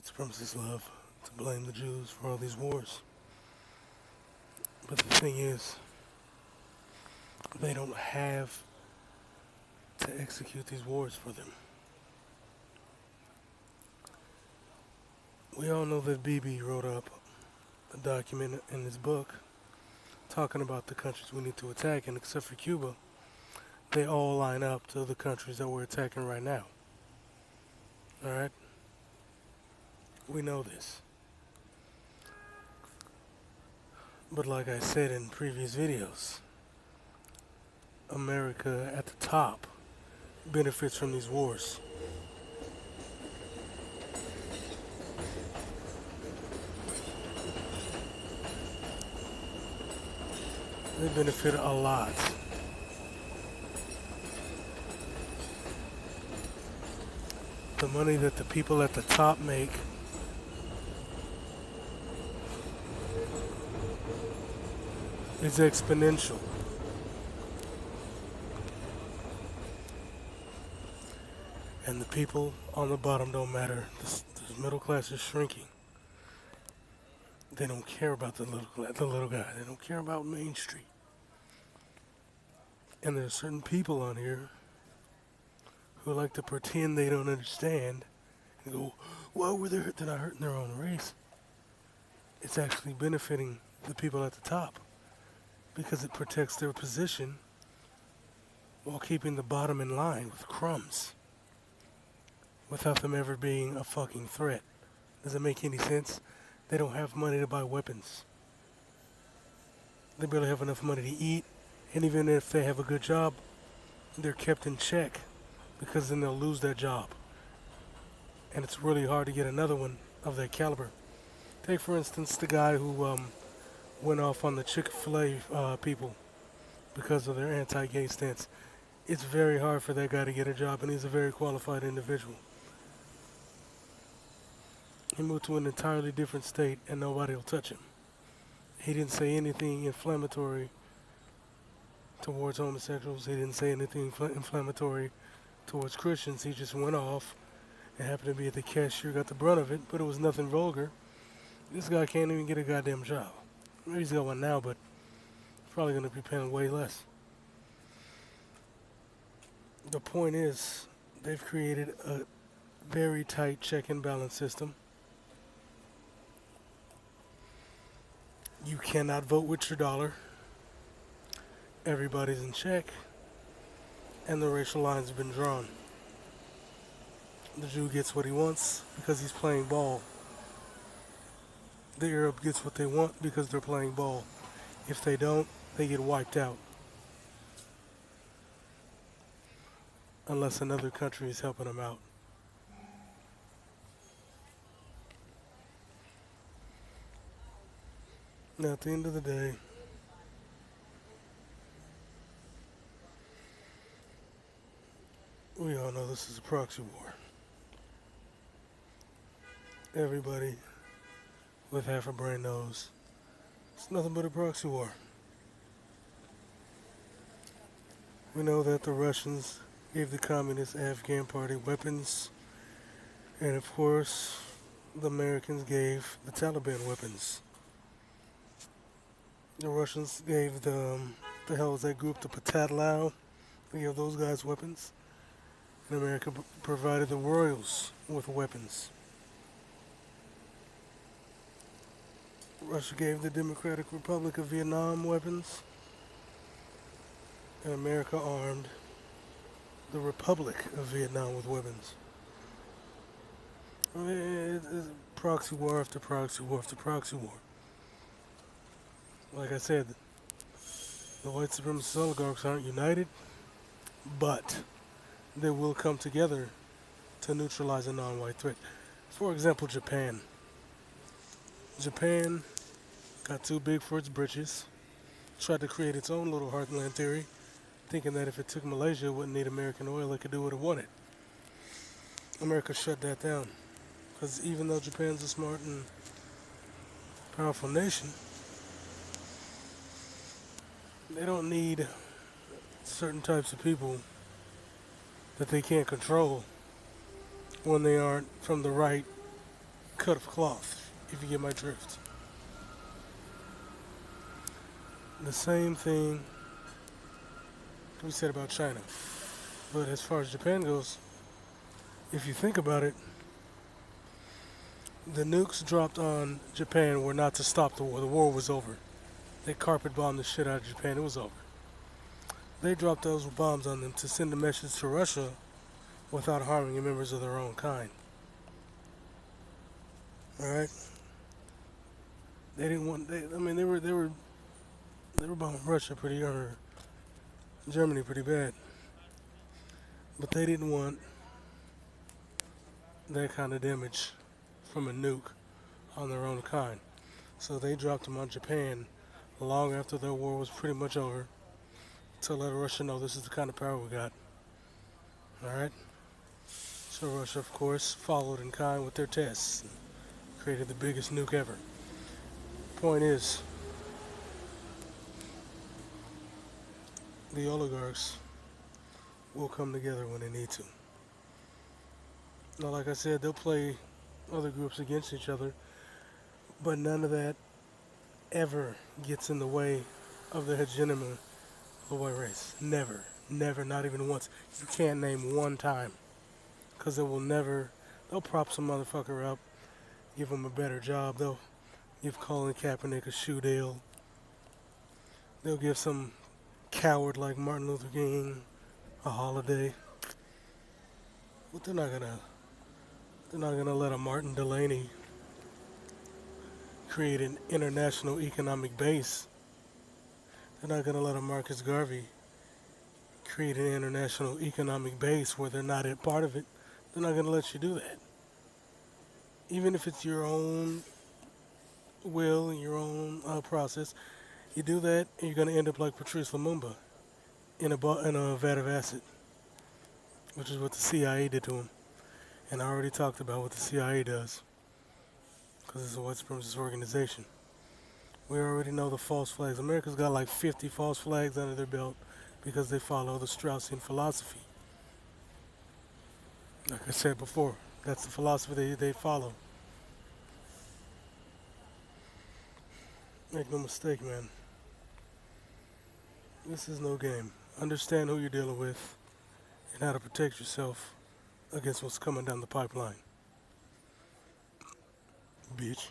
white supremacists love to blame the Jews for all these wars. But the thing is, they don't have to execute these wars for them. We all know that Bibi wrote up a document in his book talking about the countries we need to attack, and except for Cuba, they all line up to the countries that we're attacking right now. Alright? We know this. But like I said in previous videos, America at the top benefits from these wars. They benefit a lot. The money that the people at the top make is exponential. And the people on the bottom don't matter. The middle class is shrinking. They don't care about the little guy. They don't care about Main Street. And there are certain people on here who like to pretend they don't understand and go, well, they're not hurting their own race. It's actually benefiting the people at the top because it protects their position while keeping the bottom in line with crumbs without them ever being a fucking threat. Does it make any sense? They don't have money to buy weapons. They barely have enough money to eat, and even if they have a good job, they're kept in check because then they'll lose that job. And it's really hard to get another one of that caliber. Take, for instance, the guy who went off on the Chick-fil-A people because of their anti-gay stance. It's very hard for that guy to get a job, and he's a very qualified individual. He moved to an entirely different state, and nobody will touch him. He didn't say anything inflammatory towards homosexuals. He didn't say anything inflammatory towards Christians. He just went off and happened to be at the cashier, got the brunt of it, but it was nothing vulgar. This guy can't even get a goddamn job. Maybe he's got one now, but probably going to be paying way less. The point is, they've created a very tight check and balance system. You cannot vote with your dollar. Everybody's in check. And the racial lines have been drawn. The Jew gets what he wants because he's playing ball. The Arab gets what they want because they're playing ball. If they don't, they get wiped out. Unless another country is helping them out. Now, at the end of the day, we all know this is a proxy war. Everybody with half a brain knows it's nothing but a proxy war. We know that the Russians gave the Communist Afghan Party weapons, and of course, the Americans gave the Taliban weapons. The Russians gave the hell is that group, the Patatlau? They gave those guys weapons. And America provided the Royals with weapons. Russia gave the Democratic Republic of Vietnam weapons. And America armed the Republic of Vietnam with weapons. I mean, it's proxy war after proxy war after proxy war. Like I said, the white supremacist oligarchs aren't united, but they will come together to neutralize a non-white threat. For example, Japan. Japan got too big for its britches, tried to create its own little heartland theory, thinking that if it took Malaysia, it wouldn't need American oil, it could do what it wanted. America shut that down, because even though Japan's a smart and powerful nation, they don't need certain types of people that they can't control when they aren't from the right cut of cloth, if you get my drift. The same thing we said about China. But as far as Japan goes, if you think about it, the nukes dropped on Japan were not to stop the war. The war was over. They carpet bombed the shit out of Japan. It was over. They dropped those bombs on them to send a message to Russia without harming members of their own kind. All right. They didn't want. They were bombing Russia pretty or Germany pretty bad, but they didn't want that kind of damage from a nuke on their own kind. So they dropped them on Japan long after their war was pretty much over to let Russia know this is the kind of power we got. All right. So Russia, of course, followed in kind with their tests, and created the biggest nuke ever. Point is, the oligarchs will come together when they need to. Now, like I said, they'll play other groups against each other, but none of that ever gets in the way of the hegemony of the white race. Never. Never, not even once. You can't name one time. Because they'll prop some motherfucker up, give him a better job. They'll give Colin Kaepernick a shoe deal. They'll give some coward like Martin Luther King a holiday. But they're not gonna let a Martin Delaney create an international economic base. They're not gonna let a Marcus Garvey create an international economic base where they're not a part of it. They're not gonna let you do that. Even if it's your own will and your own process, you do that, and you're gonna end up like Patrice Lumumba in a vat of acid, which is what the CIA did to him. And I already talked about what the CIA does, because it's a white supremacist organization. We already know the false flags. America's got like 50 false flags under their belt because they follow the Straussian philosophy. Like I said before, that's the philosophy they follow. Make no mistake, man. This is no game. Understand who you're dealing with and how to protect yourself against what's coming down the pipeline. Bitch.